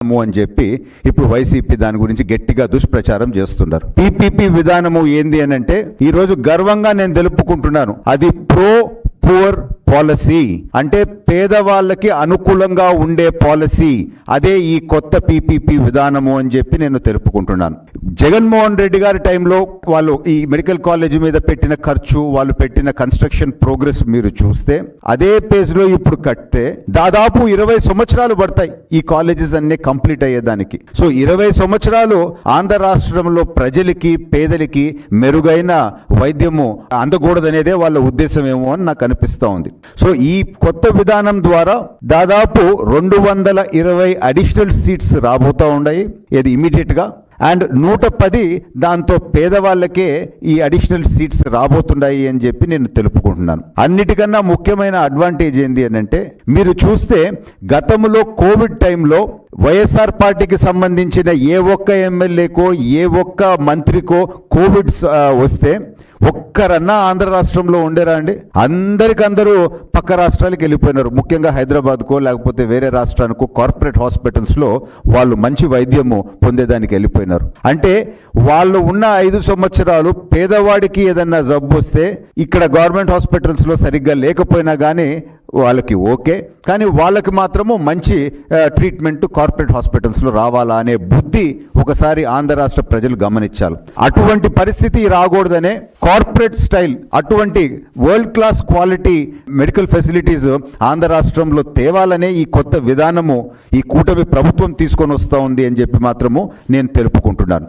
అని చెప్పి ఇప్పుడు వైసీపీ దాని గురించి గట్టిగా దుష్ప్రచారం చేస్తున్నారు. పీపీపీ విధానము ఏంది అని అంటే ఈరోజు గర్వంగా నేను తెలుపుకుంటున్నాను, అది ప్రో పూర్ పాలసీ, అంటే పేదవాళ్ళకి అనుకూలంగా ఉండే పాలసీ. అదే ఈ కొత్త పీపీపీ విధానము అని చెప్పి నేను తెలుపుకుంటున్నాను. జగన్మోహన్ రెడ్డి గారి టైంలో వాళ్ళు ఈ మెడికల్ కాలేజ్ మీద పెట్టిన ఖర్చు, వాళ్ళు పెట్టిన కన్స్ట్రక్షన్ ప్రోగ్రెస్ మీరు చూస్తే అదే పేజ్లో ఇప్పుడు కడితే దాదాపు 20 సంవత్సరాలు పడతాయి ఈ కాలేజెస్ అన్ని కంప్లీట్ అయ్యేదానికి. సో 20 సంవత్సరాలు ఆంధ్ర రాష్ట్రంలో ప్రజలకి, పేదలకి మెరుగైన వైద్యము అందకూడదనేదే వాళ్ళ ఉద్దేశం ఏమో అని నాకు అనిపిస్తూ ఉంది. సో ఈ కొత్త విధానం ద్వారా దాదాపు 220 అడిషనల్ సీట్స్ రాబోతూ ఉన్నాయి, ఇది ఇమీడియట్ గా. అండ్ 110 దాంతో పేదవాళ్ళకే ఈ అడిషనల్ సీట్స్ రాబోతున్నాయి అని చెప్పి నేను తెలుపుకుంటున్నాను. అన్నిటికన్నా ముఖ్యమైన అడ్వాంటేజ్ ఏంటి అని అంటే మీరు చూస్తే గతంలో కోవిడ్ టైంలో వైఎస్ఆర్ పార్టీకి సంబంధించిన ఏ ఒక్క ఎమ్మెల్యేకో ఏ ఒక్క మంత్రికో కోవిడ్ వస్తే ఒక్కరన్నా ఆంధ్ర రాష్ట్రంలో ఉండేరా అండి? అందరికందరూ పక్క రాష్ట్రాలకు వెళ్ళిపోయినారు. ముఖ్యంగా హైదరాబాద్కో లేకపోతే వేరే రాష్ట్రానికో కార్పొరేట్ హాస్పిటల్స్లో వాళ్ళు మంచి వైద్యము పొందేదానికి వెళ్ళిపోయినారు. అంటే వాళ్ళు ఉన్న 5 సంవత్సరాలు పేదవాడికి ఏదన్నా జబ్బు వస్తే ఇక్కడ గవర్నమెంట్ హాస్పిటల్స్లో సరిగ్గా లేకపోయినా కానీ వాళ్ళకి ఓకే, కానీ వాళ్ళకి మాత్రము మంచి ట్రీట్మెంట్ కార్పొరేట్ హాస్పిటల్స్లో రావాలా అనే బుద్ధి ఒకసారి ఆంధ్ర రాష్ట్ర ప్రజలు గమనించాలి. అటువంటి పరిస్థితి రాకూడదనే కార్పొరేట్ స్టైల్, అటువంటి world class quality medical facilities Andhra రాష్ట్రంలో తేవాలనే ఈ కొత్త విధానము ఈ కూటమి ప్రభుత్వం తీసుకొని వస్తూ ఉంది అని చెప్పి మాత్రము నేను తెలుపుకుంటున్నాను.